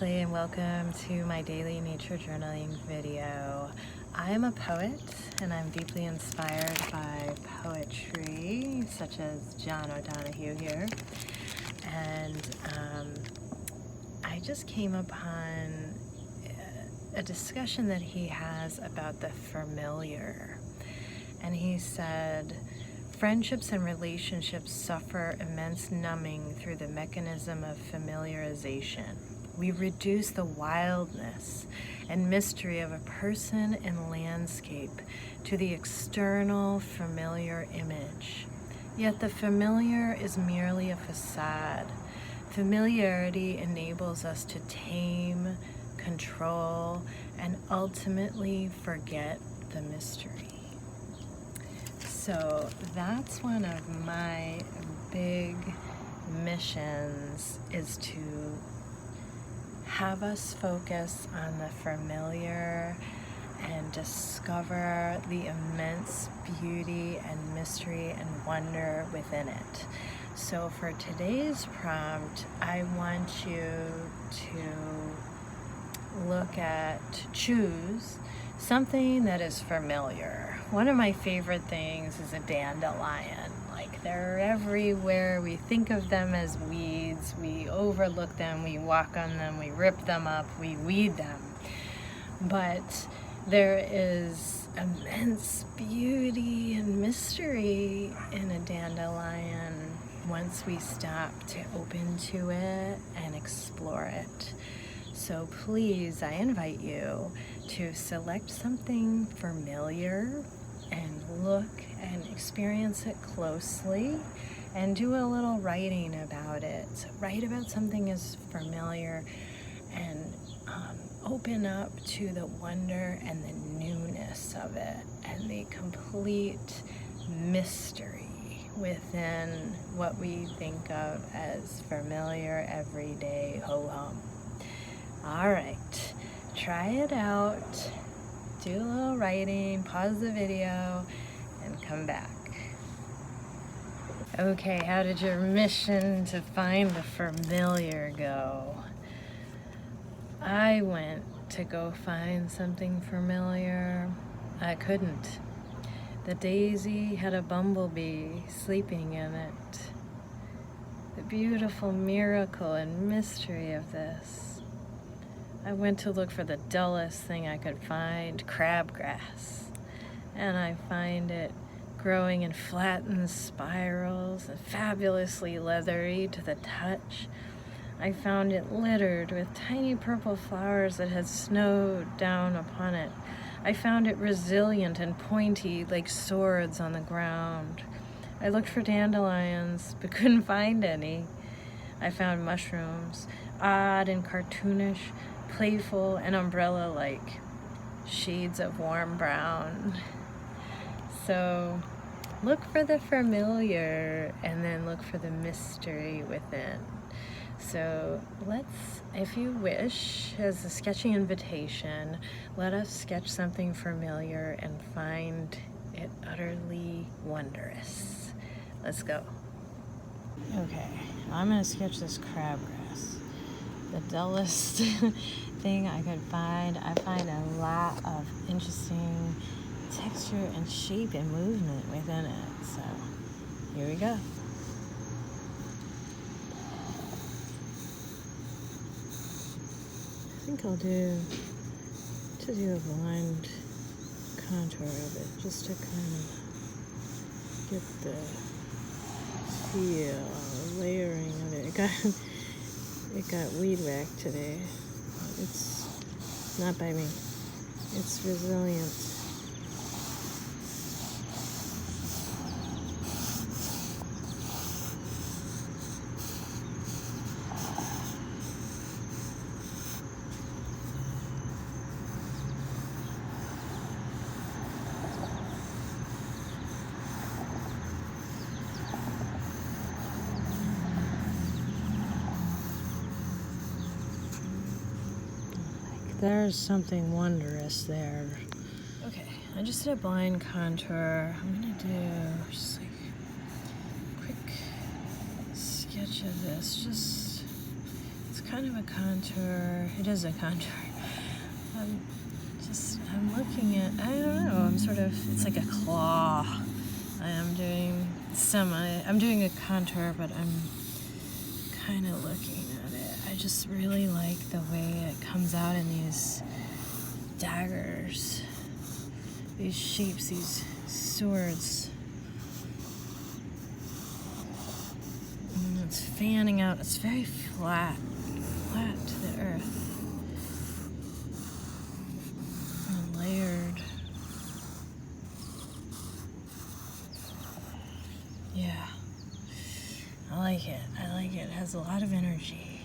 Leslie and welcome to my daily nature journaling video. I am a poet and I'm deeply inspired by poetry such as John O'Donohue here, and I just came upon a discussion that he has about the familiar, and he said, friendships and relationships suffer immense numbing through the mechanism of familiarization. We reduce the wildness and mystery of a person and landscape to the external familiar image. Yet the familiar is merely a facade. Familiarity enables us to tame, control, and ultimately forget the mystery. So that's one of my big missions, is to have us focus on the familiar and discover the immense beauty and mystery and wonder within it. So for today's prompt, I want you to choose something that is familiar. One of my favorite things is a dandelion. Like, they're everywhere. We think of them as weeds. We overlook them. We walk on them. We rip them up. We weed them. But there is immense beauty and mystery in a dandelion once we stop to open to it and explore it. So please, I invite you to select something familiar and look and experience it closely and do a little writing about it. So write about something as familiar and open up to the wonder and the newness of it and the complete mystery within what we think of as familiar, everyday ho-hum. All right, try it out, do a little writing, pause the video, and come back. Okay, how did your mission to find the familiar go? I went to go find something familiar. I couldn't. The daisy had a bumblebee sleeping in it. The beautiful miracle and mystery of this. I went to look for the dullest thing I could find, crabgrass, and I find it growing in flattened spirals and fabulously leathery to the touch. I found it littered with tiny purple flowers that had snowed down upon it. I found it resilient and pointy like swords on the ground. I looked for dandelions, but couldn't find any. I found mushrooms, odd and cartoonish, playful and umbrella-like, shades of warm brown. So look for the familiar and then look for the mystery within. So let's, if you wish, as a sketching invitation, let us sketch something familiar and find it utterly wondrous. Let's go. Okay, I'm gonna sketch this crabgrass. The dullest thing I could find. I find a lot of interesting texture and shape and movement within it. So here we go. I think I'll do a blind contour of it just to kind of get the feel, layering of it. It got weed whacked today. It's not by me. It's resilient. There's something wondrous there. Okay, I just did a blind contour. I'm gonna do just like a quick sketch of this. It's kind of a contour. It is a contour. I'm looking at, I don't know, it's like a claw. I'm doing a contour, but I'm kind of looking at it. I just really like the way it comes out in these daggers, these shapes, these swords. And it's fanning out. It's very flat to the earth. And layered. Yeah. I like it. It has a lot of energy.